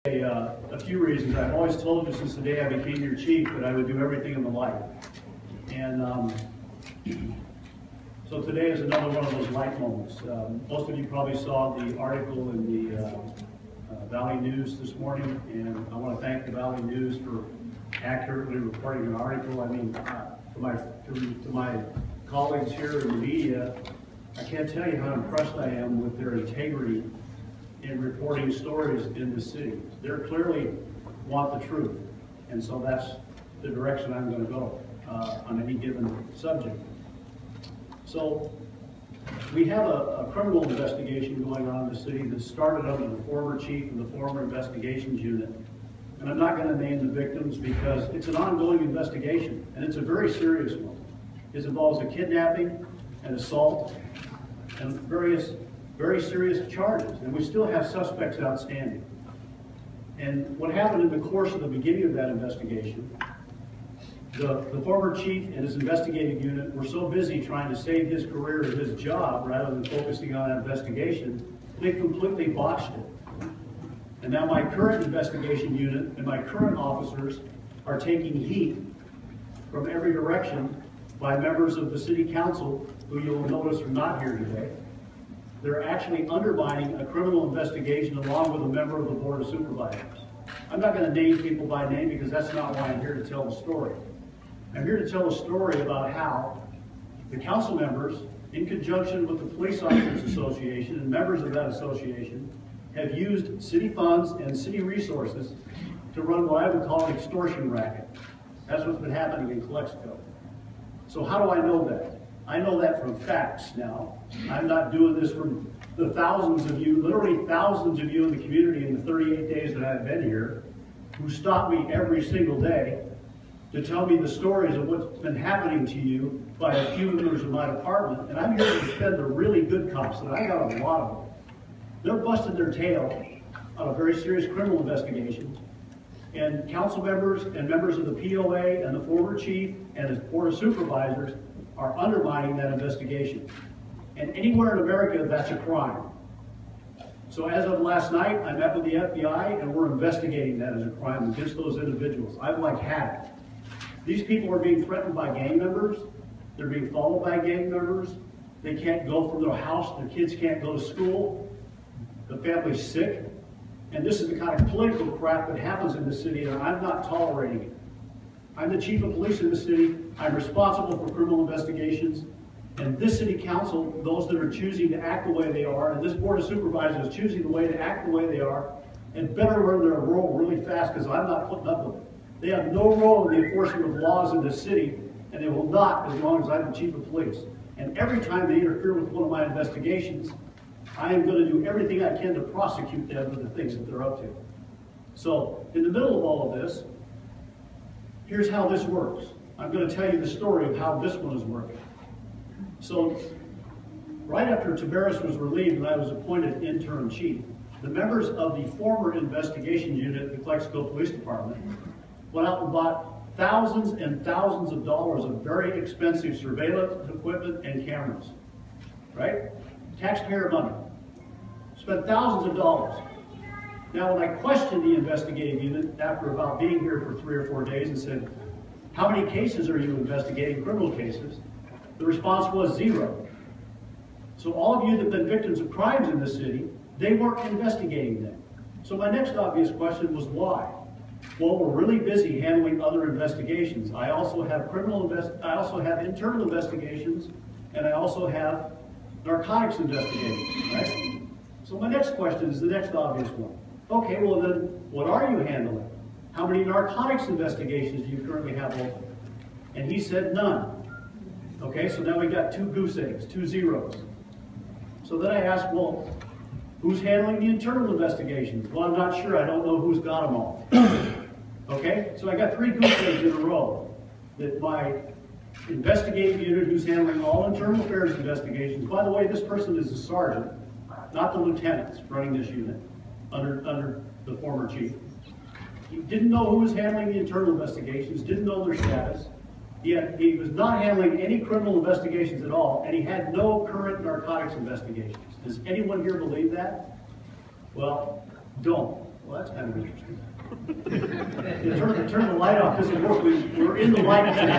A few reasons. I've always told you since the day I became your chief that I would do everything in the light. And so today is another one of those light moments. Most of you probably saw the article in the Valley News this morning, and I want to thank the Valley News for accurately reporting an article. I mean, to my colleagues here in the media, I can't tell you how impressed I am with their integrity in reporting stories in the city. They clearly want the truth, and so that's the direction I'm going to go on any given subject. So we have a criminal investigation going on in the city that started under the former chief and the former investigations unit. And I'm not going to name the victims because it's an ongoing investigation, and it's a very serious one. It involves a kidnapping, an assault, and various very serious charges, and we still have suspects outstanding. And what happened in the course of the beginning of that investigation, the former chief and his investigative unit were so busy trying to save his career and his job rather than focusing on that investigation, they completely botched it. And now my current investigation unit and my current officers are taking heat from every direction by members of the city council, who you'll notice are not here today. They're actually undermining a criminal investigation along with a member of the Board of Supervisors. I'm not going to name people by name because that's not why I'm here to tell the story. I'm here to tell a story about how the council members, in conjunction with the Police Officers Association and members of that association, have used city funds and city resources to run what I would call an extortion racket. That's what's been happening in Calexico. So how do I know that? I know that from facts now. I'm not doing this from the thousands of you, literally thousands of you in the community in the 38 days that I've been here, who stop me every single day to tell me the stories of what's been happening to you by a few members of my department. And I'm here to defend the really good cops, and I got a lot of them. They're busting their tail on a very serious criminal investigation. And council members and members of the POA and the former chief and his Board of Supervisors are undermining that investigation. And anywhere in America, that's a crime. So as of last night, I met with the FBI, and we're investigating that as a crime against those individuals. I've had it. These people are being threatened by gang members. They're being followed by gang members. They can't go from their house. Their kids can't go to school. The family's sick. And this is the kind of political crap that happens in the city, and I'm not tolerating it. I'm the chief of police in the city. I'm responsible for criminal investigations. And this city council, those that are choosing to act the way they are, and this Board of Supervisors is choosing the way to act the way they are, and better learn their role really fast, because I'm not putting up with it. They have no role in the enforcement of laws in this city, and they will not as long as I'm the chief of police. And every time they interfere with one of my investigations, I am going to do everything I can to prosecute them for the things that they're up to. So, in the middle of all of this, here's how this works. I'm going to tell you the story of how this one is working. So, right after Tabaris was relieved and I was appointed interim chief, the members of the former investigation unit at the Calexico Police Department went out and bought thousands and thousands of dollars of very expensive surveillance equipment and cameras. Right? Taxpayer money. Spent thousands of dollars. Now, when I questioned the investigative unit after about being here for 3 or 4 days and said, how many cases are you investigating, criminal cases? The response was 0. So all of you that have been victims of crimes in the city, they weren't investigating them. So my next obvious question was why? Well, we're really busy handling other investigations. I also have internal investigations, and I also have narcotics investigations, right? So my next question is the next obvious one. Okay, well then, what are you handling? How many narcotics investigations do you currently have open? And he said none. Okay, so now we got 2 goose eggs, 2 zeros. So then I asked, well, who's handling the internal investigations? Well, I'm not sure. I don't know who's got them all. Okay, so I got 3 goose eggs in a row. That my investigative unit, who's handling all internal affairs investigations. By the way, this person is a sergeant, not the lieutenants running this unit under the former chief. He didn't know who was handling the internal investigations, didn't know their status. He was not handling any criminal investigations at all, and he had no current narcotics investigations. Does anyone here believe that? Well, don't. Well, that's kind of interesting. Turn the light off doesn't work. We're in the light today.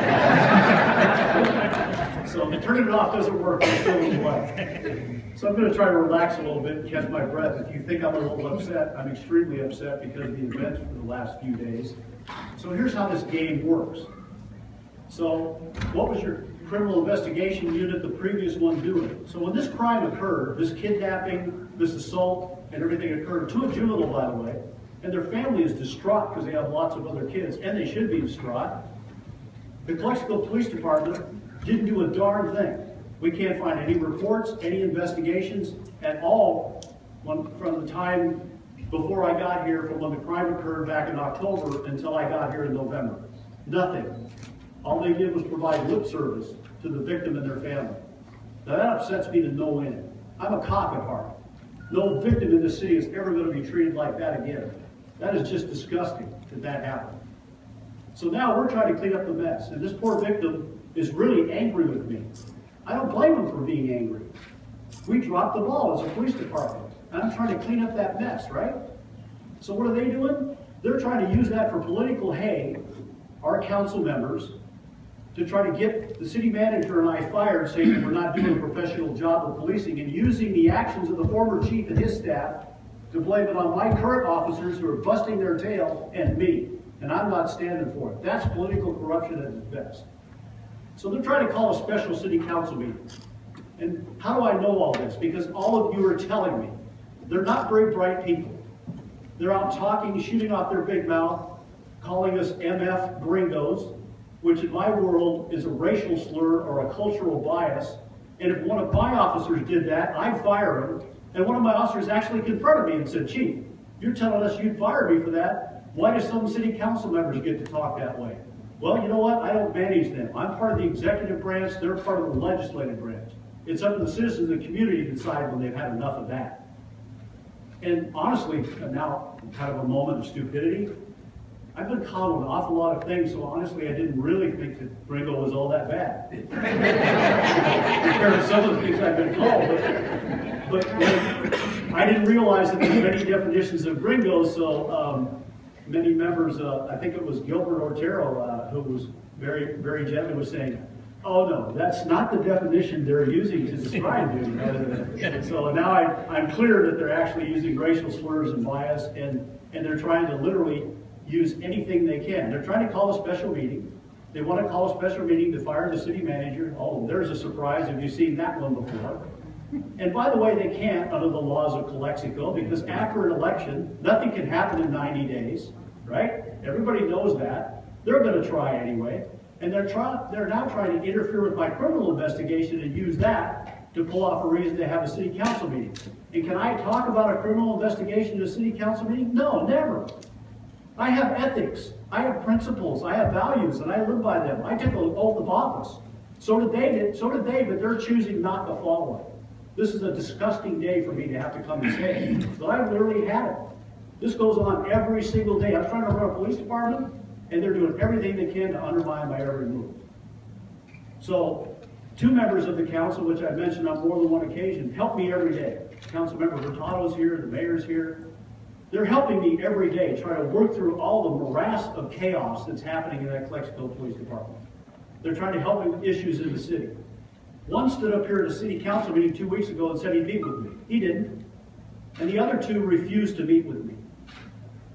So turning it off doesn't work. We're still in the light. So I'm going to try to relax a little bit and catch my breath. If you think I'm a little upset, I'm extremely upset because of the events for the last few days. So here's how this game works. So what was your criminal investigation unit, the previous one, doing? So when this crime occurred, this kidnapping, this assault, and everything occurred to a juvenile, by the way, and their family is distraught because they have lots of other kids, and they should be distraught. The Calexico Police Department didn't do a darn thing. We can't find any reports, any investigations at all from the time before I got here, from when the crime occurred back in October until I got here in November. Nothing. All they did was provide lip service to the victim and their family. Now that upsets me to no end. I'm a cop at heart. No victim in this city is ever going to be treated like that again. That is just disgusting that happened. So now we're trying to clean up the mess. And this poor victim is really angry with me. I don't blame him for being angry. We dropped the ball as a police department. And I'm trying to clean up that mess, right? So what are they doing? They're trying to use that for political hay, our council members, to try to get the city manager and I fired, saying that we're not doing a professional job of policing, and using the actions of the former chief and his staff to blame it on my current officers who are busting their tail and me. And I'm not standing for it. That's political corruption at its best. So they're trying to call a special city council meeting. And how do I know all this? Because all of you are telling me. They're not very bright people. They're out talking, shooting off their big mouth, calling us MF gringos, which in my world is a racial slur or a cultural bias. And if one of my officers did that, I'd fire him. And one of my officers actually confronted me and said, "Chief, you're telling us you'd fire me for that. Why do some city council members get to talk that way?" Well, you know what? I don't manage them. I'm part of the executive branch. They're part of the legislative branch. It's up to the citizens of the community to decide when they've had enough of that. And honestly, now kind of a moment of stupidity, I've been called an awful lot of things, so honestly I didn't really think that Gringo was all that bad. Compared to some of the things I've been called. But I didn't realize that there's many definitions of Gringo, so many members, I think it was Gilbert Otero, who was very, very gently was saying, "Oh no, that's not the definition they're using to describe you." So now I'm clear that they're actually using racial slurs and bias, and they're trying to literally use anything they can. They're trying to call a special meeting. They want to call a special meeting to fire the city manager. Oh, there's a surprise. Have you seen that one before? And by the way, they can't under the laws of Calexico, because after an election, nothing can happen in 90 days, right? Everybody knows that. They're going to try anyway. And they're now trying to interfere with my criminal investigation and use that to pull off a reason to have a city council meeting. And can I talk about a criminal investigation at a city council meeting? No, never. I have ethics, I have principles, I have values, and I live by them. I took an oath of office. So did they, but they're choosing not to follow it. This is a disgusting day for me to have to come and say it, but I've literally had it. This goes on every single day. I'm trying to run a police department, and they're doing everything they can to undermine my every move. So, two members of the council, which I mentioned on more than one occasion, help me every day. Councilmember Hurtado's here, the mayor's here. They're helping me every day try to work through all the morass of chaos that's happening in that Calexico Police Department. They're trying to help me with issues in the city. One stood up here at a city council meeting 2 weeks ago and said he'd meet with me. He didn't. And the other two refused to meet with me.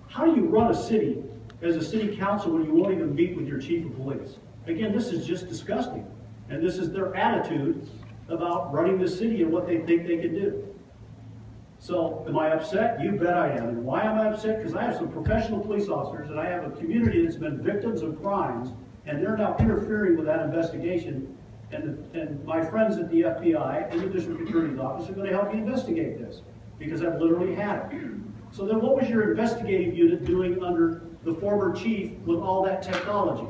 How do you run a city as a city council when you won't even meet with your chief of police? Again, this is just disgusting. And this is their attitude about running the city and what they think they can do. So, am I upset? You bet I am. And why am I upset? Because I have some professional police officers, and I have a community that's been victims of crimes, and they're now interfering with that investigation. And my friends at the FBI and the district attorney's office are going to help me investigate this, because I've literally had it. So then what was your investigative unit doing under the former chief with all that technology?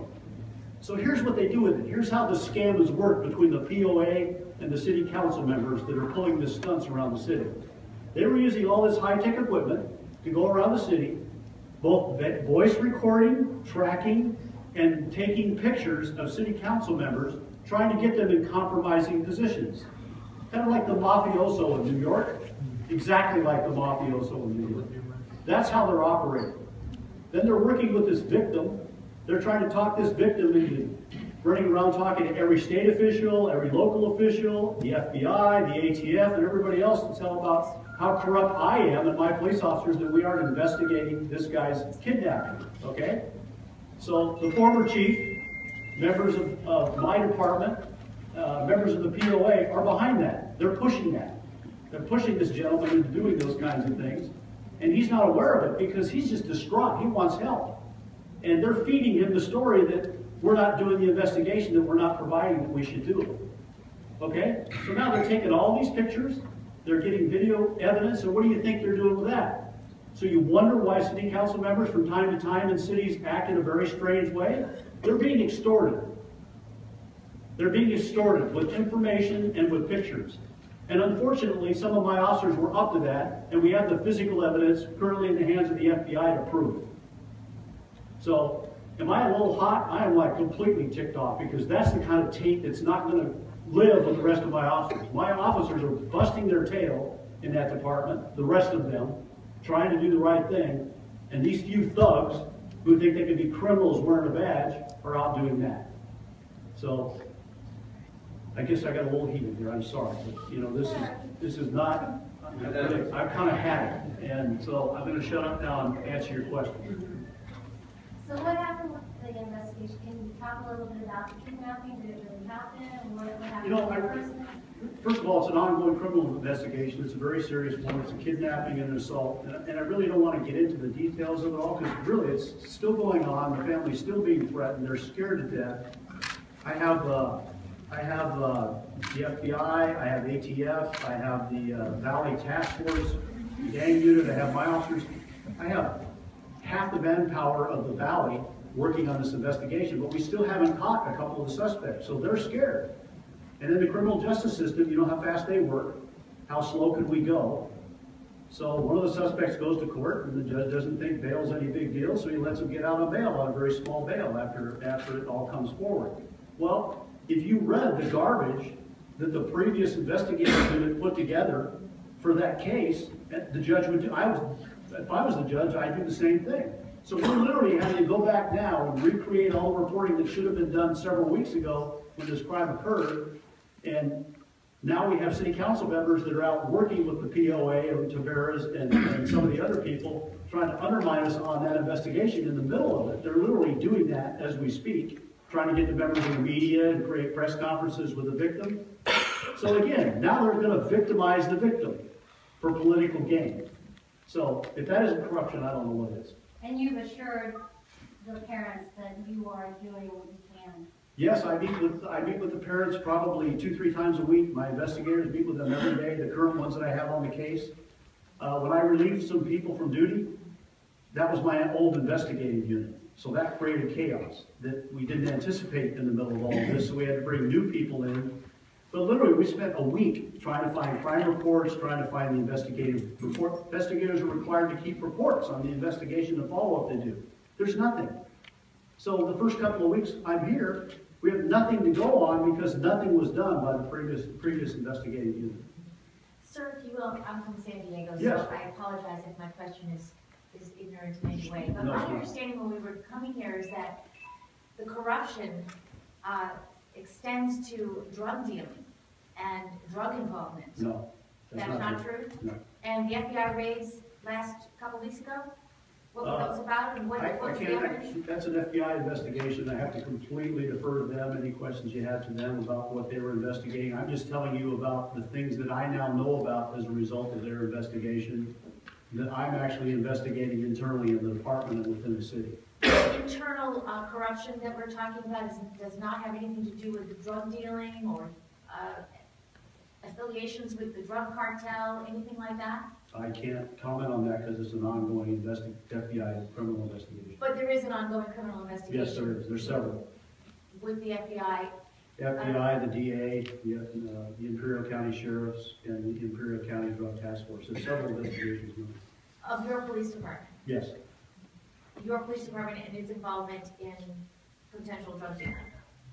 So here's what they do with it. Here's how the scam has worked between the POA and the city council members that are pulling the stunts around the city. They were using all this high-tech equipment to go around the city, both voice recording, tracking, and taking pictures of city council members, trying to get them in compromising positions. Kind of like the mafioso in New York. Exactly like the mafioso in New York. That's how they're operating. Then they're working with this victim. They're trying to talk this victim into running around talking to every state official, every local official, the FBI, the ATF, and everybody else to tell about how corrupt I am and my police officers that we aren't investigating this guy's kidnapping, okay? So the former chief, members of my department, members of the POA are behind that. They're pushing that. They're pushing this gentleman into doing those kinds of things. And he's not aware of it because he's just distraught. He wants help. And they're feeding him the story that we're not doing the investigation, that we're not providing that we should do it. Okay? So now they're taking all these pictures, they're getting video evidence, and what do you think they're doing with that? So you wonder why city council members from time to time in cities act in a very strange way? They're being extorted. They're being extorted with information and with pictures. And unfortunately, some of my officers were up to that, and we have the physical evidence currently in the hands of the FBI to prove. So, am I a little hot? I am like completely ticked off because that's the kind of tape that's not going to live with the rest of my officers. My officers are busting their tail in that department, the rest of them, trying to do the right thing, and these few thugs who think they can be criminals wearing a badge are out doing that. So, I guess I got a little heated here, I'm sorry, but you know, this is not, I've kind of had it, and so I'm going to shut up now and answer your question. So what happened with the investigation? Can you talk a little bit about the kidnapping? Did it really happen? And what happened You know, to the person? First of all, it's an ongoing criminal investigation. It's a very serious one. It's a kidnapping and an assault. And I really don't want to get into the details of it all because really it's still going on. The family's still being threatened. They're scared to death. I have the FBI, I have ATF, I have the Valley Task Force, gang unit, I have my officers. I have half the manpower of the Valley working on this investigation, but we still haven't caught a couple of the suspects, so they're scared. And in the criminal justice system, you know how fast they work, how slow could we go. So one of the suspects goes to court, and the judge doesn't think bail's any big deal, so he lets him get out on bail, on a very small bail after it all comes forward. Well, if you read the garbage that the previous investigative unit put together for that case, the judge would do. If I was the judge, I'd do the same thing. So we're literally having to go back now and recreate all the reporting that should have been done several weeks ago when this crime occurred. And now we have city council members that are out working with the POA and Tavares and some of the other people trying to undermine us on that investigation in the middle of it. They're literally doing that as we speak, trying to get the members of the media and create press conferences with the victim. So again, now they're going to victimize the victim for political gain. So if that isn't corruption, I don't know what is. And you've assured the parents that you are doing what you can. Yes, I meet with the parents probably 2-3 times a week. My investigators meet with them every day, the current ones that I have on the case. When I relieved some people from duty, that was my old investigative unit. So that created chaos that we didn't anticipate in the middle of all of this, so we had to bring new people in. But literally, we spent a week trying to find crime reports, trying to find the investigative report. Investigators are required to keep reports on the investigation and follow-up they do. There's nothing. So the first couple of weeks I'm here, we have nothing to go on because nothing was done by the previous investigative unit. Sir, if you will, I'm from San Diego, Yes. so I apologize if my question is ignorant in any way. But No, my it's not. understanding when we were coming here is that the corruption extends to drug dealing and drug involvement. No, That's not true? No. And the FBI raids last couple weeks ago? What were those about and what's the evidence? That's an FBI investigation. I have to completely defer to them. Any questions you have to them about what they were investigating. I'm just telling you about the things that I now know about as a result of their investigation that I'm actually investigating internally in the department and within the city. Internal corruption that we're talking about does not have anything to do with drug dealing or affiliations with the drug cartel, anything like that? I can't comment on that because it's an ongoing FBI criminal investigation. But there is an ongoing criminal investigation? Yes, there is. There's several. With the FBI? FBI, the DA, the Imperial County Sheriffs, and the Imperial County Drug Task Force. There's several investigations going on. Of your police department? Yes. Your police department and its involvement in potential drug dealing?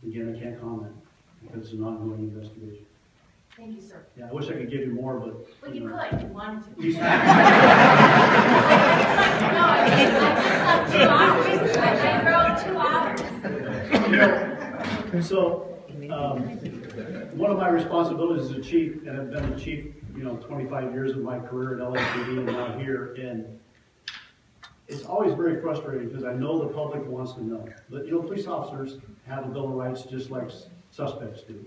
Again, I can't comment because it's an ongoing investigation. Thank you, sir. Yeah, I wish I could give you more, but... Well, you could if you wanted to. One of my responsibilities as a chief, and I've been a chief, 25 years of my career at LAPD and now here, and it's always very frustrating because I know the public wants to know. But, police officers have a Bill of Rights just like suspects do.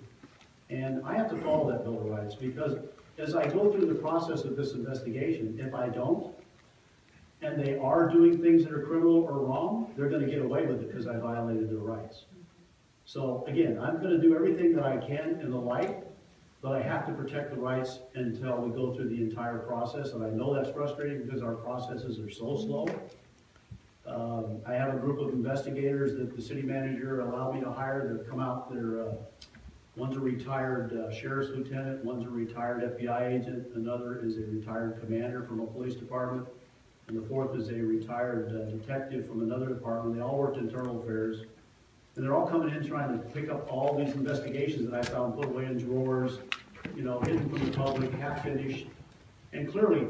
And I have to follow that Bill of Rights because as I go through the process of this investigation, if I don't, and they are doing things that are criminal or wrong, they're going to get away with it because I violated their rights. So again, I'm going to do everything that I can in the light, but I have to protect the rights until we go through the entire process. And I know that's frustrating because our processes are so slow. I have a group of investigators that the city manager allowed me to hire to come out. One's a retired sheriff's lieutenant, one's a retired FBI agent, another is a retired commander from a police department, and the fourth is a retired detective from another department. They all worked internal affairs. And they're all coming in trying to pick up all these investigations that I found put away in drawers, hidden from the public, half finished. And clearly,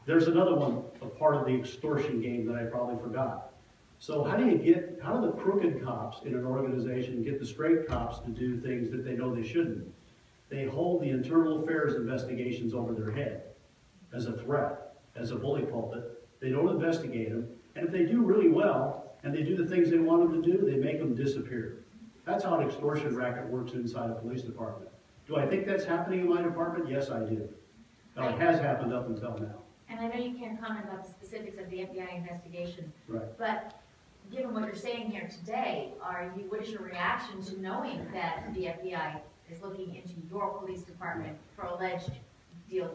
there's another one, a part of the extortion game that I probably forgot. So how do the crooked cops in an organization get the straight cops to do things that they know they shouldn't? They hold the internal affairs investigations over their head as a threat, as a bully pulpit. They don't investigate them. And if they do really well, and they do the things they want them to do, they make them disappear. That's how an extortion racket works inside a police department. Do I think that's happening in my department? Yes, I do. Now, it has happened up until now. And I know you can't comment about the specifics of the FBI investigation. Right. But given what you're saying here today, what is your reaction to knowing that the FBI is looking into your police department for alleged drug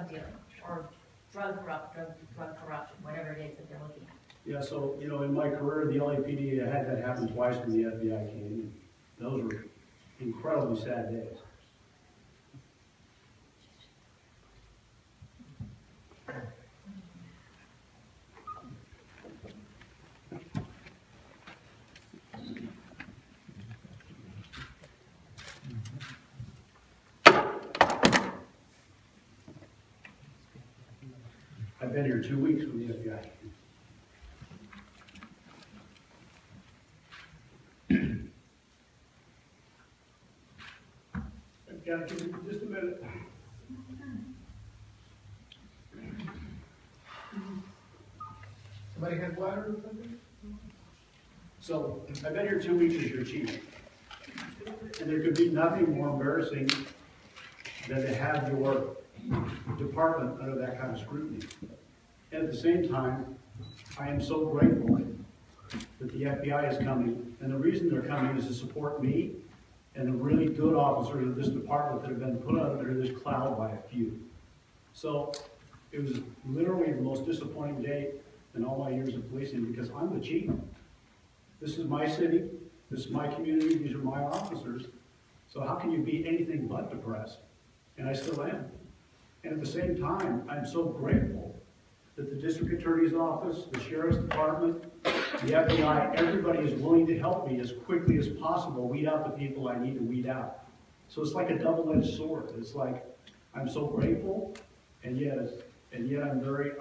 dealing or drug corruption, whatever it is that they're looking at? Yeah, so, in my career in the LAPD, I had that happen twice when the FBI came. Those were incredibly sad days. I've been here 2 weeks with the FBI. I've got to give you just a minute. Somebody had water or something? So, I've been here 2 weeks as your chief. And there could be nothing more embarrassing than to have your department under that kind of scrutiny. And at the same time, I am so grateful that the FBI is coming. And the reason they're coming is to support me and the really good officers of this department that have been put under this cloud by a few. So it was literally the most disappointing day in all my years of policing because I'm the chief. This is my city, this is my community, these are my officers. So how can you be anything but depressed? And I still am. And at the same time, I'm so grateful that the district attorney's office, the sheriff's department, the FBI, everybody is willing to help me as quickly as possible weed out the people I need to weed out. So it's like a double-edged sword. It's like I'm so grateful, and yet I'm very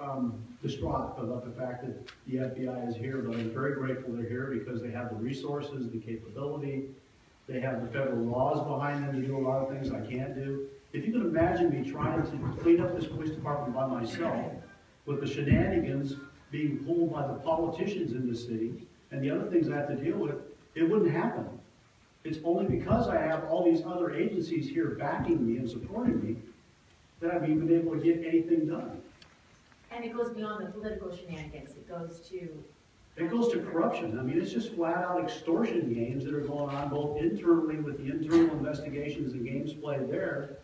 distraught about the fact that the FBI is here. But I'm very grateful they're here because they have the resources, the capability, they have the federal laws behind them to do a lot of things I can't do. If you can imagine me trying to clean up this police department by myself, with the shenanigans being pulled by the politicians in this city, and the other things I have to deal with, it wouldn't happen. It's only because I have all these other agencies here backing me and supporting me that I've even been able to get anything done. And it goes beyond the political shenanigans. It goes to corruption. I mean, it's just flat out extortion games that are going on both internally with the internal investigations and games played there,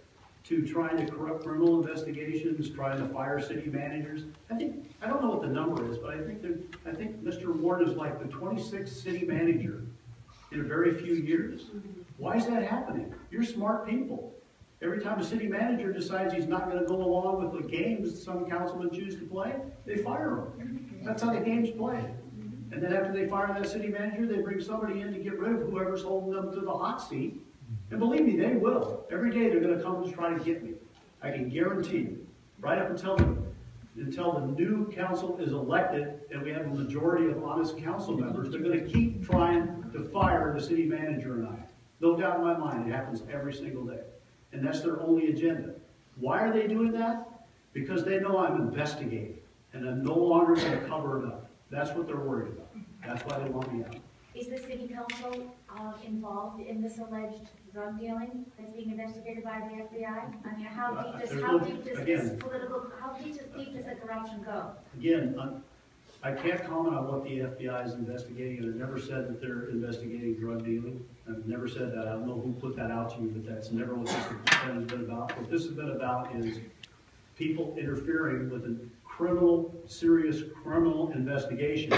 to trying to corrupt criminal investigations, trying to fire city managers. I don't know what the number is, but I think Mr. Ward is like the 26th city manager in a very few years. Why is that happening? You're smart people. Every time a city manager decides he's not going to go along with the games some councilmen choose to play, they fire him. That's how the game's played. And then after they fire that city manager, they bring somebody in to get rid of whoever's holding them to the hot seat. And believe me, they will. Every day they're going to come to try to get me. I can guarantee you. Right up until until the new council is elected and we have a majority of honest council members, they're gonna keep trying to fire the city manager and I. No doubt in my mind, it happens every single day. And that's their only agenda. Why are they doing that? Because they know I'm investigating and I'm no longer gonna cover it up. That's what they're worried about. That's why they want me out. Is the city council involved in this alleged drug dealing that's being investigated by the FBI? I mean, how deep does the corruption go? Again, I can't comment on what the FBI is investigating, and I've never said that they're investigating drug dealing. I've never said that. I don't know who put that out to you, but that's never what this has been about. What this has been about is people interfering with a serious criminal investigation,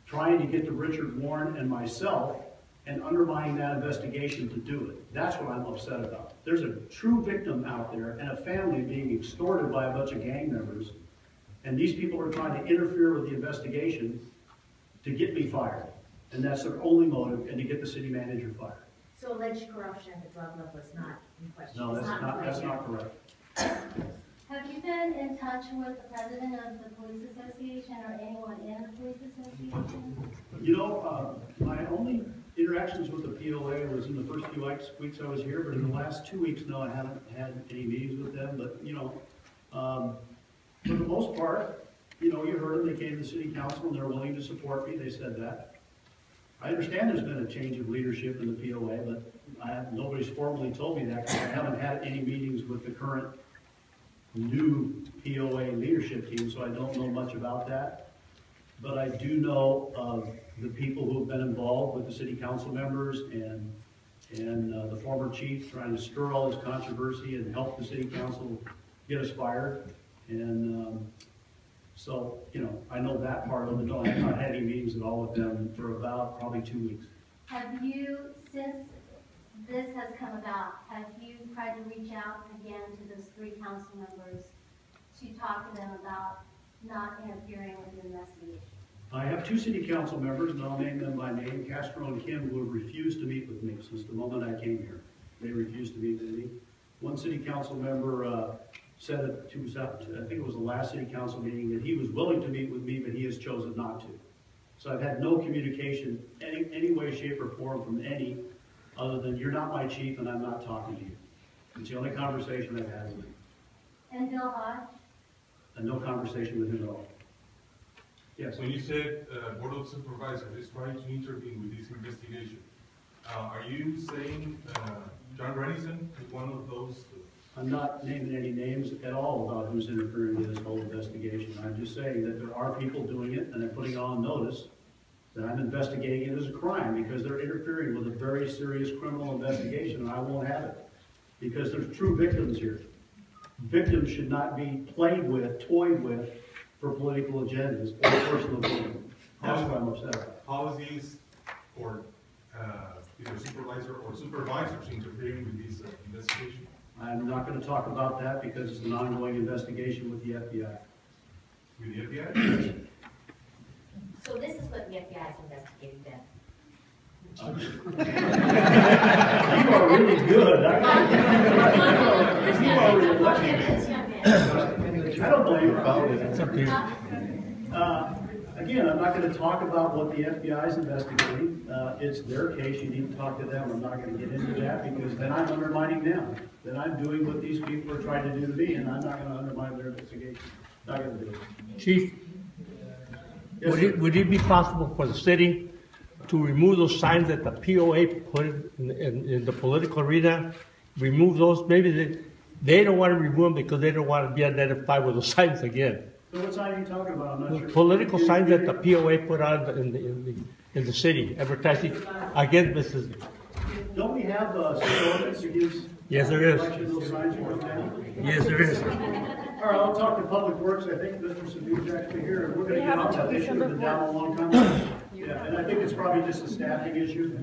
trying to get to Richard Warren and myself, and undermining that investigation to do it. That's what I'm upset about. There's a true victim out there and a family being extorted by a bunch of gang members, and these people are trying to interfere with the investigation to get me fired. And that's their only motive, and to get the city manager fired. So alleged corruption at the drug level is not in question? No, that's not correct. Have you been in touch with the president of the police association or anyone in the police association? You know, my only interactions with the POA was in the first few weeks I was here, but in the last 2 weeks, no, I haven't had any meetings with them. But, you know, for the most part, you know, you heard them, they came to the city council and they're willing to support me, they said that. I understand there's been a change of leadership in the POA, but nobody's formally told me that because I haven't had any meetings with the current new POA leadership team, so I don't know much about that. But I do know of the people who have been involved with the city council members and the former chief trying to stir all this controversy and help the city council get us fired. And so, you know, I know that part of it. No, I have not had any meetings at all with them for about probably 2 weeks. Have you, since this has come about, have you tried to reach out again to those 3 council members to talk to them about not interfering with the investigation? I have 2 city council members, and I'll name them by name, Castro and Kim, who have refused to meet with me since the moment I came here. They refused to meet with me. One city council member said it to us, I think it was the last city council meeting, that he was willing to meet with me, but he has chosen not to. So I've had no communication, any way, shape, or form from any, other than you're not my chief and I'm not talking to you. It's the only conversation I've had with him. And Bill Hodge? And no conversation with him at all. Yes. When you said Board of Supervisors is trying to intervene with this investigation, are you saying John Renison is one of those? I'm not naming any names at all about who's interfering with this whole investigation. I'm just saying that there are people doing it, and I'm putting on notice that I'm investigating it as a crime because they're interfering with a very serious criminal investigation, and I won't have it. Because there's true victims here. Victims should not be played with, toyed with, for political agendas or personal gain. That's what I'm upset about. How is these, or either supervisor or supervisors interfering with this investigation? I'm not going to talk about that because it's an ongoing investigation with the FBI. With the FBI? So this is what the FBI is investigating then? You are really good. You are really lucky. I don't blame you. Again, I'm not going to talk about what the FBI is investigating. It's their case. You need to talk to them. I'm not going to get into that because then I'm undermining them. Then I'm doing what these people are trying to do to me, and I'm not going to undermine their investigation. Not going to do it. Chief, Yes, would it be possible for the city to remove those signs that the POA put in the political arena? Remove those? Maybe they don't want to remove them because they don't want to be identified with those signs again. So what sign are you talking about? I'm not The sure. political signs that the POA put on in the city, advertising against Mrs. Don't we have city ordinance against Yes, there is. election those signs for them? Yes, there is. All right, I'll talk to Public Works. I think Mr. Sabu's actually here, and we're going to get on that issue. It's been down a long time. Yeah, and I think it's probably just a staffing issue.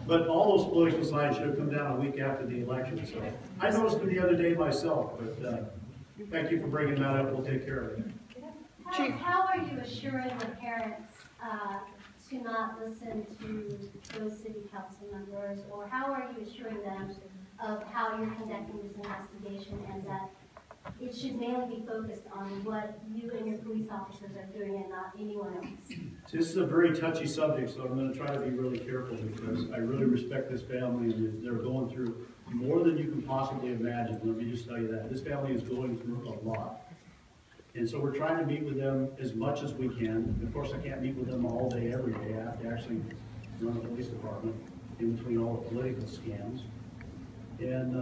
But all those political signs should have come down a week after the election. So I noticed them the other day myself, but thank you for bringing that up. We'll take care of it. How are you assuring the parents to not listen to those city council members, or how are you assuring them of how you're conducting this investigation and that it should mainly be focused on what you and your police officers are doing and not anyone else. This is a very touchy subject, so I'm gonna try to be really careful because I really respect this family and they're going through more than you can possibly imagine. Let me just tell you that. This family is going through a lot. And so we're trying to meet with them as much as we can. Of course, I can't meet with them all day, every day. I have to actually run the police department in between all the political scams. And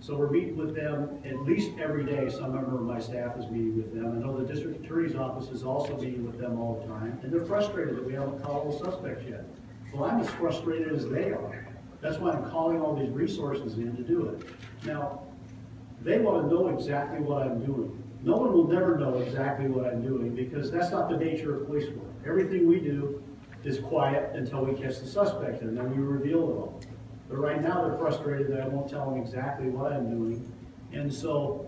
so we're meeting with them at least every day. Some member of my staff is meeting with them. I know the district attorney's office is also meeting with them all the time. And they're frustrated that we haven't caught all the suspects yet. Well, I'm as frustrated as they are. That's why I'm calling all these resources in to do it. Now, they want to know exactly what I'm doing. No one will never know exactly what I'm doing because that's not the nature of police work. Everything we do is quiet until we catch the suspect and then we reveal it all. But right now they're frustrated that I won't tell them exactly what I'm doing. And so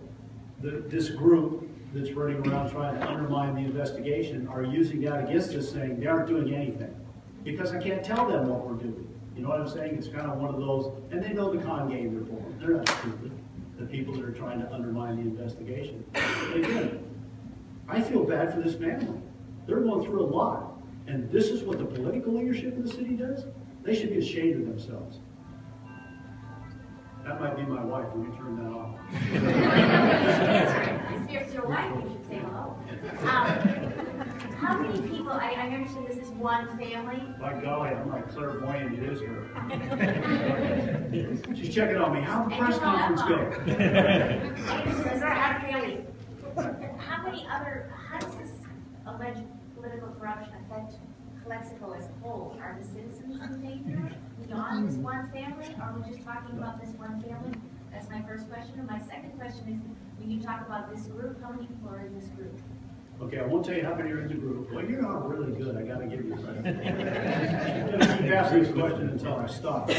this group that's running around trying to undermine the investigation are using that against us, saying they aren't doing anything. Because I can't tell them what we're doing. You know what I'm saying? It's kind of one of those, and they know the con game they're pulling. They're not stupid. The people that are trying to undermine the investigation. But again, I feel bad for this family. They're going through a lot. And this is what the political leadership of the city does? They should be ashamed of themselves. That might be my wife. Let me turn that off. If it's your wife, you should say hello. How many people, I understand this is one family? By golly, I'm like clairvoyant, it is her. She's checking on me. How'd the press conference go? How does this alleged political corruption affect Calexico as a whole? Are the citizens in danger beyond this one family? Are we just talking about this one family? That's my first question. And my second question is, when you talk about this group, how many people are in this group? Okay, I won't tell you how many are in the group. Well, you're not really good. I gotta give you credit. I'm gonna keep asking this question until I stop.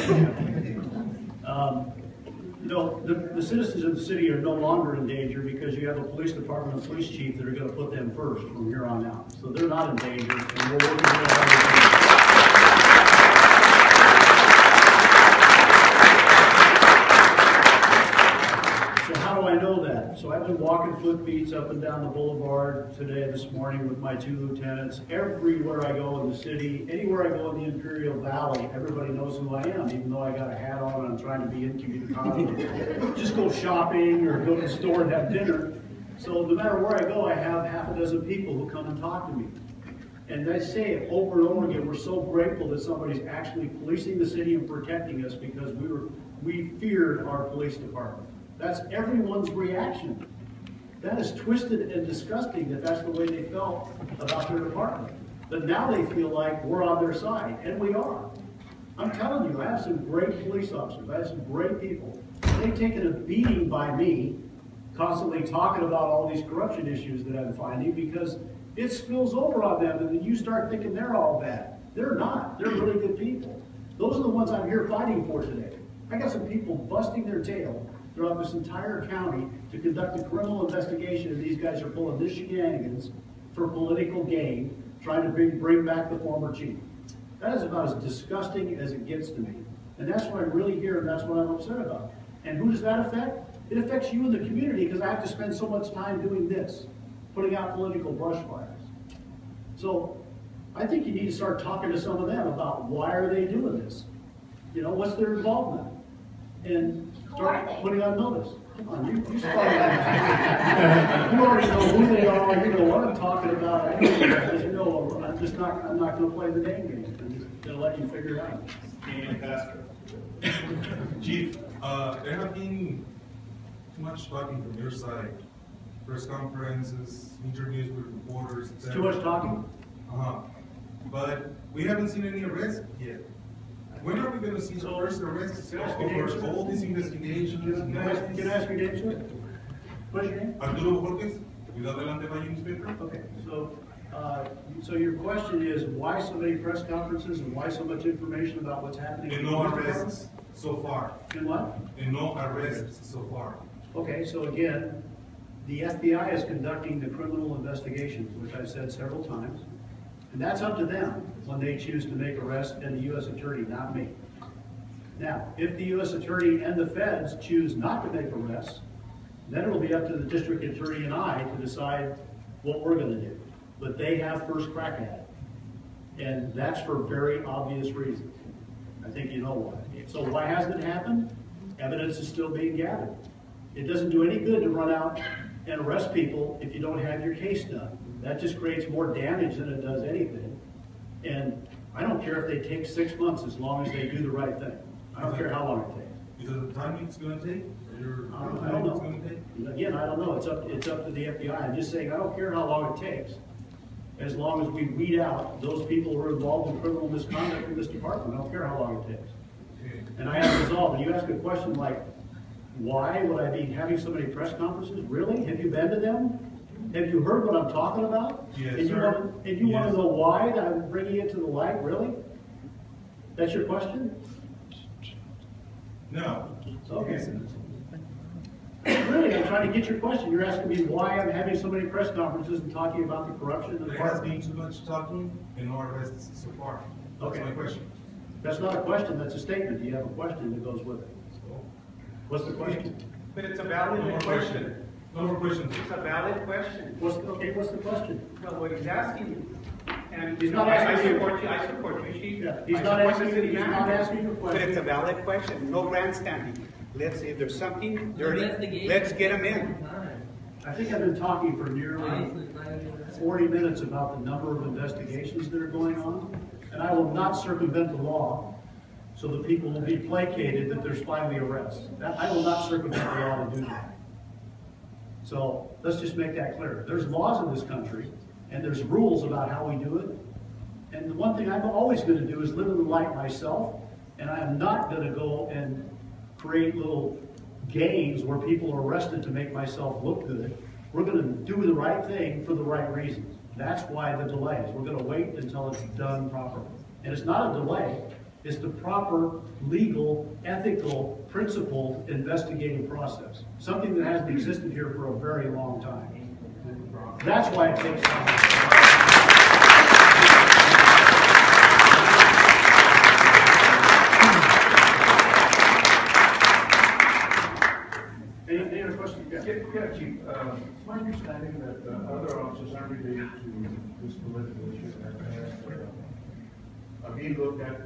You know, the citizens of the city are no longer in danger because you have a police department and police chief that are gonna put them first from here on out. So they're not in danger, and we're working real hard. So how do I know that? So I've been walking footbeats up and down the boulevard today, this morning with my 2 lieutenants. Everywhere I go in the city, anywhere I go in the Imperial Valley, everybody knows who I am, even though I got a hat on and I'm trying to be incommunicado. Just go shopping or go to the store and have dinner. So no matter where I go, I have half a dozen people who come and talk to me. And they say it over and over again, we're so grateful that somebody's actually policing the city and protecting us because we feared our police department. That's everyone's reaction. That is twisted and disgusting that that's the way they felt about their department. But now they feel like we're on their side, and we are. I'm telling you, I have some great police officers. I have some great people. They've taken a beating by me, constantly talking about all these corruption issues that I'm finding because it spills over on them, and then you start thinking they're all bad. They're not. They're really good people. Those are the ones I'm here fighting for today. I got some people busting their tail throughout this entire county to conduct a criminal investigation, and these guys are pulling this shenanigans for political gain, trying to bring back the former chief. That is about as disgusting as it gets to me. And that's what I really hear, and that's what I'm upset about. And who does that affect? It affects you in the community because I have to spend so much time doing this, putting out political brush fires. So I think you need to start talking to some of them about why are they doing this? You know, what's their involvement? And start putting on notice. Come on, you start. You already know who they are. You know what I'm talking about. I know as you know, I'm not going to play the name game. I'm just going to let you figure it out. And Pastor. Chief, there have been too much talking from your side. Press conferences, interviews with reporters, etc. Too much talking? But we haven't seen any arrests yet. When are we going to see the first arrests over all these investigations? Can I ask your name, sir? What's your name? Arturo Borges, Cuidado Delante Valle Inspector. Okay, so your question is why so many press conferences and why so much information about what's happening? And no arrests so far. And what? And no arrests so far. Okay, so again, the FBI is conducting the criminal investigations, which I've said several times. And that's up to them when they choose to make arrests, and the U.S. Attorney, not me. Now, if the U.S. Attorney and the feds choose not to make arrests, Then it'll be up to the district attorney and I to decide what we're gonna do. But they have first crack at it. And that's for very obvious reasons. I think you know why. So why hasn't it happened? Evidence is still being gathered. It doesn't do any good to run out and arrest people if you don't have your case done. That just creates more damage than it does anything. And I don't care if they take 6 months as long as they do the right thing. I don't care how long it takes. Is it the time it's gonna take? I don't know. Again, I don't know. It's up to the FBI. I'm just saying, I don't care how long it takes, as long as we weed out those people who are involved in criminal misconduct in this department. I don't care how long it takes. And I have resolved. And you ask a question like, why would I be having so many press conferences? Really? Have you been to them? Have you heard what I'm talking about? Yes, and sir. You want to know why that I'm bringing it to the light? Really? That's your question? No. Okay. Really, I'm trying to get your question. You're asking me why I'm having so many press conferences and talking about the corruption in the There has department. been too much talking and no arrests so far. That's Okay. my question. That's not a question, that's a statement. Do you have a question that goes with it? What's the question? But it's a No valid more question. question. No more questions. It's a valid question. What's the question? Well, what he's asking you. And He's not I asking you. support you, I support you, Chief. Yeah, he's I not support asking the you, city he's not manager. asking you a question. But it's a valid question, no grandstanding. Let's, if there's something dirty, Investigation. let's get him in. I think I've been talking for nearly 40 minutes about the number of investigations that are going on, and I will not circumvent the law so that people will be placated that there's finally arrests. I will not circumvent the law to do that. So let's just make that clear. There's laws in this country, and there's rules about how we do it. And the one thing I'm always going to do is live in the light myself, and I am not going to go and create little games where people are arrested to make myself look good. We're going to do the right thing for the right reasons. That's why the delay is. We're going to wait until it's done properly. And it's not a delay. It's the proper, legal, ethical, principled investigative process. Something that hasn't existed here for a very long time. That's why it takes time. Any other questions? Yeah. Yeah, Chief, it's my understanding that other officers aren't related to this political issue are being looked at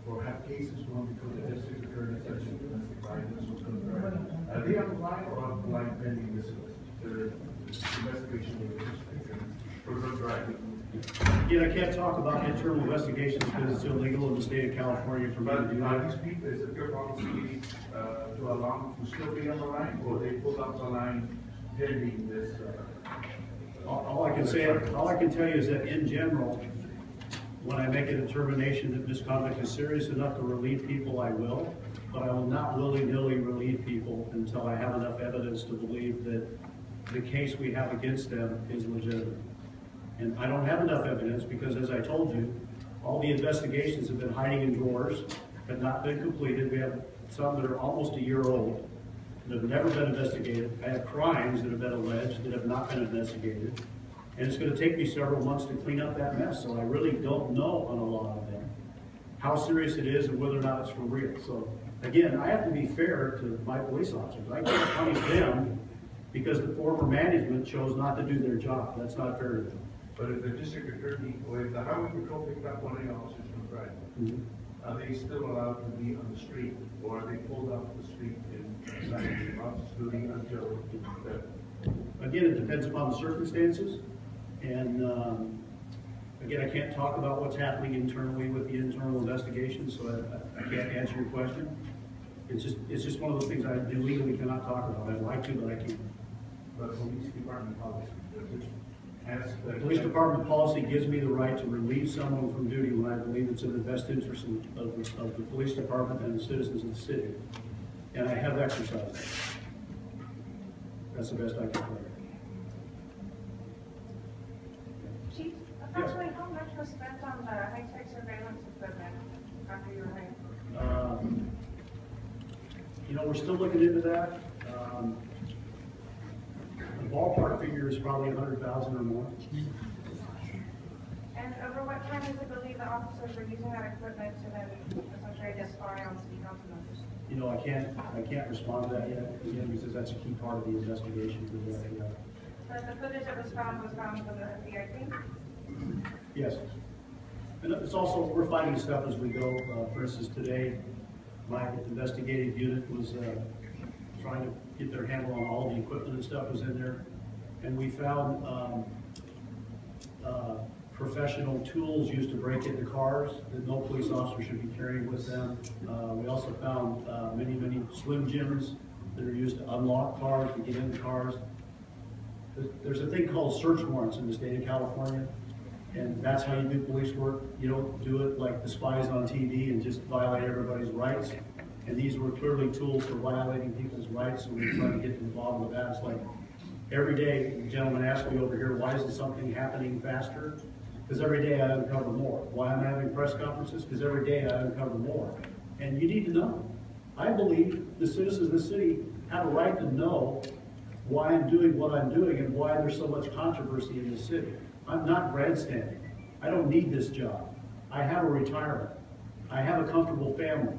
or have cases going before the district attorney, such as domestic violence or something. Are they on the line or off the line pending this investigation with the district attorney for drug driving? Again, I can't talk about internal investigations because it's illegal in the state of California for me to But do are that. these people, is it your policy to allow them to still be on the line, or they pull up the line pending this? All I can tell you is that in general, when I make a determination that misconduct is serious enough to relieve people, I will. But I will not willy-nilly relieve people until I have enough evidence to believe that the case we have against them is legitimate. And I don't have enough evidence because, as I told you, all the investigations have been hiding in drawers, have not been completed. We have some that are almost a year old that have never been investigated. I have crimes that have been alleged that have not been investigated. And it's going to take me several months to clean up that mess, so I really don't know on a lot of them how serious it is and whether or not it's for real. So, again, I have to be fair to my police officers. I can't punish them because the former management chose not to do their job. That's not fair to them. But if the district attorney or if the highway patrol picked up one of the officers from Friday, are they still allowed to be on the street, or are they pulled off the street in office duty until the? Again, it depends upon the circumstances. And again, I can't talk about what's happening internally with the internal investigation, so I can't answer your question. It's just one of those things I legally cannot talk about. I'd like to, but I can't. But police department policy, does it ask The that? police department policy gives me the right to relieve someone from duty when I believe it's in the best interest of the police department and the citizens of the city. And I have exercised that. That's the best I can tell you. Chief, approximately how much was spent on the high-tech surveillance equipment after you were hired? You know, we're still looking into that. The ballpark figure is probably 100,000 or more. And over what time is it believed the officers were using that equipment to then essentially identify on city council members? You know, I can't respond to that yet, again, because that's a key part of the investigation for the FBI. But the footage that was found with the FBI team? Yes. And it's also, we're finding stuff as we go. For instance, today, my investigative unit was trying to get their handle on all the equipment and stuff was in there. And we found professional tools used to break into cars that no police officer should be carrying with them. We also found many Slim Jims that are used to unlock cars, to get into cars. There's a thing called search warrants in the state of California, and that's how you do police work. You don't do it like the spies on TV and just violate everybody's rights. And these were clearly tools for violating people's rights, and we're trying to get to the bottom of that. It's like every day, the gentleman asked me over here, why isn't something happening faster? Because every day I uncover more. Why am I having press conferences? Because every day I uncover more. And you need to know. I believe the citizens of the city have a right to know why I'm doing what I'm doing and why there's so much controversy in this city. I'm not grandstanding. I don't need this job. I have a retirement. I have a comfortable family.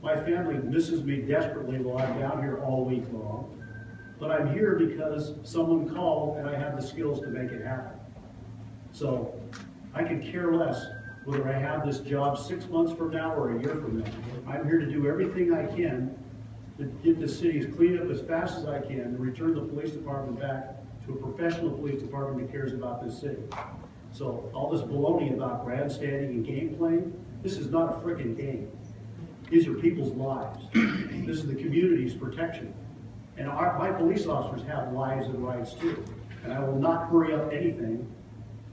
My family misses me desperately while I'm down here all week long. But I'm here because someone called and I have the skills to make it happen. So I could care less whether I have this job 6 months from now or a year from now. I'm here to do everything I can to get the city cleaned up as fast as I can and return the police department back to a professional police department that cares about this city. So all this baloney about grandstanding and game playing, this is not a frickin' game. These are people's lives. This is the community's protection. And my police officers have lives and rights too. And I will not hurry up anything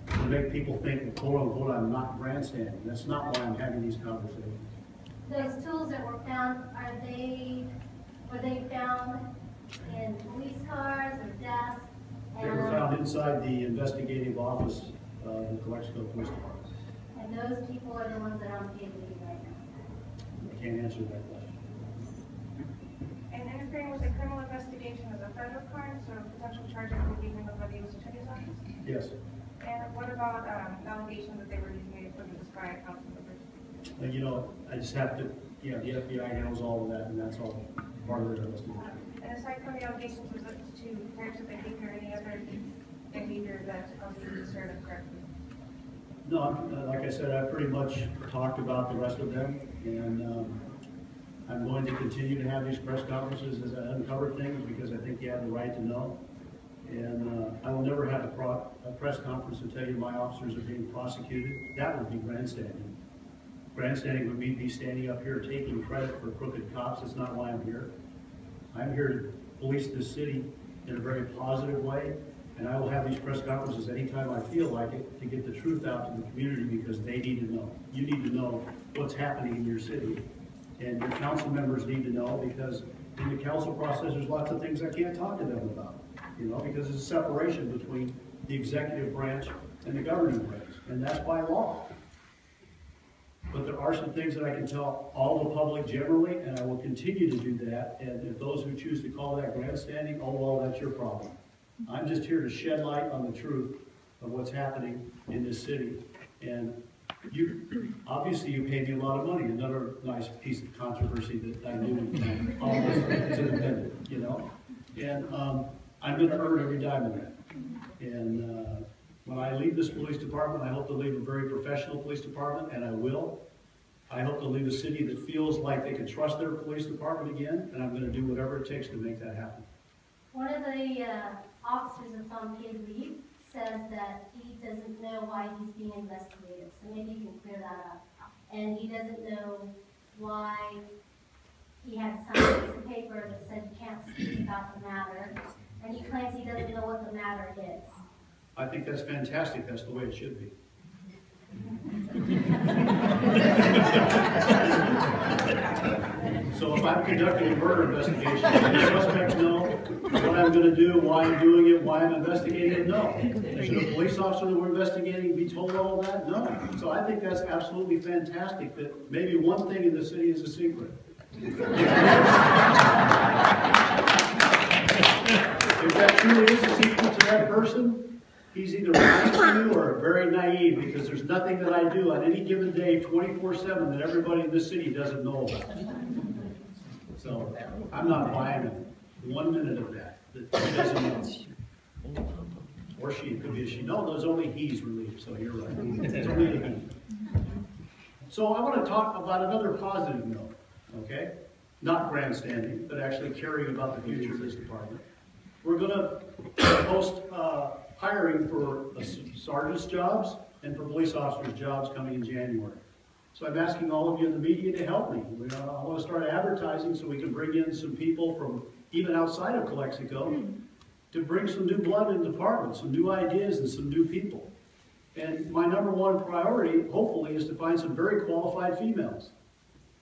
to make people think, quote unquote, I'm not grandstanding. That's not why I'm having these conversations. Those tools that were found, were they found in police cars or desks? They were found inside the investigative office of the Calexico Police Department. And those people are the ones that are on paid leave right now. I can't answer that question. And interfering with the criminal investigation is a federal crime, so potential charges would be handled by the U.S. Attorney's Office? Yes. And what about allegations that they were using it for the spy council members? You know, I just have to, the FBI handles all of that, and that's all part of their investigation. And aside from the allegations, was it to types of behavior, any other behavior that caused you to serve correctly? No, like I said, I've pretty much talked about the rest of them, and I'm going to continue to have these press conferences as I uncover things because I think you have the right to know. And I will never have a press conference to tell you my officers are being prosecuted. That would be grandstanding. Grandstanding would be me standing up here taking credit for crooked cops. That's not why I'm here. I'm here to police this city in a very positive way, and I will have these press conferences anytime I feel like it to get the truth out to the community because they need to know. You need to know what's happening in your city, and your council members need to know because in the council process there's lots of things I can't talk to them about, because there's a separation between the executive branch and the governing branch, and that's by law. But there are some things that I can tell all the public generally, and I will continue to do that. And if those who choose to call that grandstanding, oh well, that's your problem. I'm just here to shed light on the truth of what's happening in this city. And obviously you paid me a lot of money. Another nice piece of controversy that I knew almost to the minute, And I'm going to earn every dime of that. And when I leave this police department, I hope to leave a very professional police department, and I will. I hope to leave a city that feels like they can trust their police department again, and I'm going to do whatever it takes to make that happen. One of the officers that's on paid leave says that he doesn't know why he's being investigated, so maybe you can clear that up. And he doesn't know why he had to sign a piece of paper that said you can't speak about the matter, and he claims he doesn't know what the matter is. I think that's fantastic. That's the way it should be. So if I'm conducting a murder investigation, does the suspect know what I'm going to do, why I'm doing it, why I'm investigating it? No. Should a police officer that we're investigating be told all that? No. So I think that's absolutely fantastic that maybe one thing in the city is a secret. If that truly is a secret to that person, he's either lying to you or very naive because there's nothing that I do on any given day 24/7 that everybody in this city doesn't know about. So I'm not buying 1 minute of that. That he doesn't know. Or she, it could be a she. No, there's only he's relieved, so you're right. It's only a he. So I want to talk about another positive note, okay? Not grandstanding, but actually caring about the future of this department. We're going to post hiring for sergeant's jobs and for police officers' jobs coming in January. So I'm asking all of you in the media to help me. I want to start advertising so we can bring in some people from even outside of Calexico to bring some new blood in the department, some new ideas and some new people. And my number one priority, hopefully, is to find some very qualified females.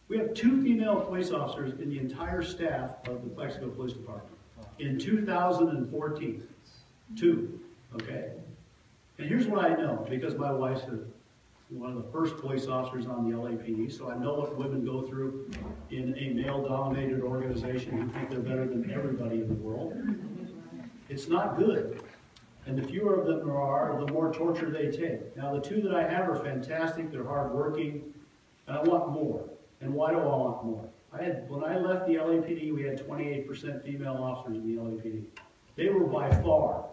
We have 2 female police officers in the entire staff of the Calexico Police Department in 2014. 2, okay? And here's what I know, because my wife's one of the first police officers on the LAPD, so I know what women go through in a male-dominated organization who think they're better than everybody in the world. It's not good. And the fewer of them there are, the more torture they take. Now, the 2 that I have are fantastic, they're hardworking, and I want more. And why do I want more? When I left the LAPD, we had 28% female officers in the LAPD. They were by far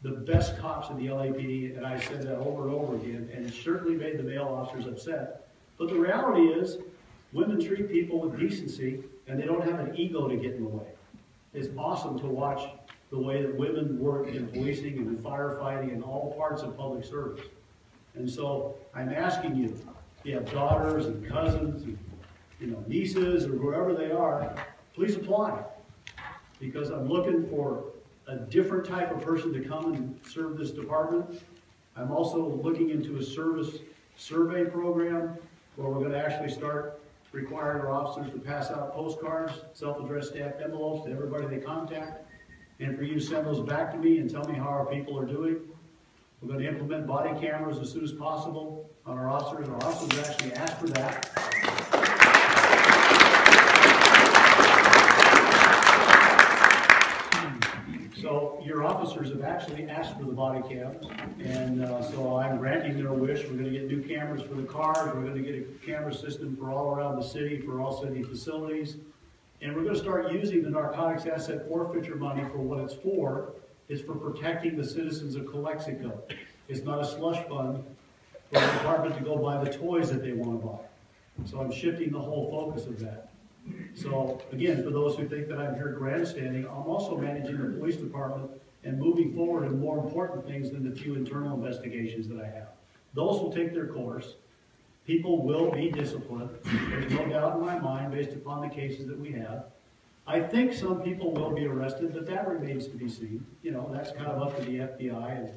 the best cops in the LAPD, and I said that over and over again, and it certainly made the male officers upset. But the reality is, women treat people with decency, and they don't have an ego to get in the way. It's awesome to watch the way that women work in policing and in firefighting and all parts of public service. And so I'm asking you, if you have daughters and cousins and nieces or wherever they are, please apply. Because I'm looking for a different type of person to come and serve this department. I'm also looking into a service survey program where we're going to actually start requiring our officers to pass out postcards, self-addressed stamped envelopes to everybody they contact, and for you to send those back to me and tell me how our people are doing. We're going to implement body cameras as soon as possible on our officers. Our officers actually asked for that. So your officers have actually asked for the body cams, and so I'm granting their wish. We're going to get new cameras for the cars. We're going to get a camera system for all around the city, for all city facilities. And we're going to start using the narcotics asset forfeiture money for what it's for. It's for protecting the citizens of Calexico. It's not a slush fund for the department to go buy the toys that they want to buy. So I'm shifting the whole focus of that. So again, for those who think that I'm here grandstanding, I'm also managing the police department and moving forward in more important things than the few internal investigations that I have. Those will take their course. People will be disciplined. There's no doubt in my mind based upon the cases that we have. I think some people will be arrested, but that remains to be seen. That's kind of up to the FBI and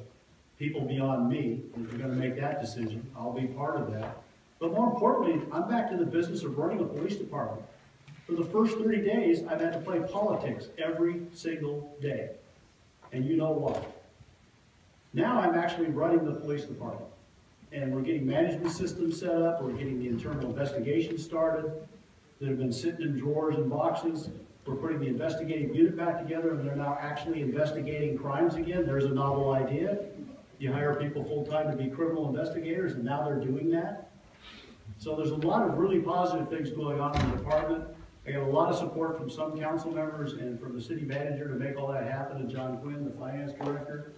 people beyond me. If they're going to make that decision, I'll be part of that. But more importantly, I'm back to the business of running a police department. For the first 30 days, I've had to play politics every single day. And you know why. Now I'm actually running the police department. And we're getting management systems set up. We're getting the internal investigations started that have been sitting in drawers and boxes. We're putting the investigative unit back together, and they're now actually investigating crimes again. There's a novel idea. You hire people full-time to be criminal investigators, and now they're doing that. So there's a lot of really positive things going on in the department. I got a lot of support from some council members and from the city manager to make all that happen, and John Quinn, the finance director.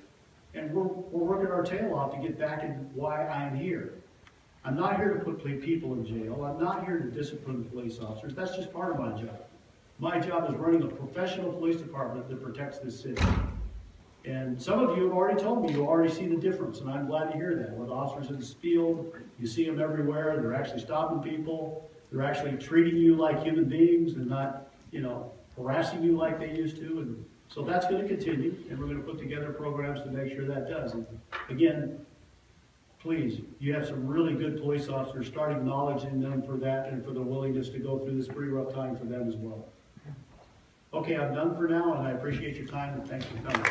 And we're working our tail off to get back in why I'm here. I'm not here to put people in jail. I'm not here to discipline police officers. That's just part of my job. My job is running a professional police department that protects this city. And some of you have already told me you already see the difference, and I'm glad to hear that. With officers in this field, you see them everywhere. They're actually stopping people. They're actually treating you like human beings and not, harassing you like they used to. And so that's going to continue, and we're going to put together programs to make sure that does. And again, please, you have some really good police officers. Start acknowledging them for that and for their willingness to go through this pretty rough time for them as well. Okay, I'm done for now, and I appreciate your time, and thanks for coming.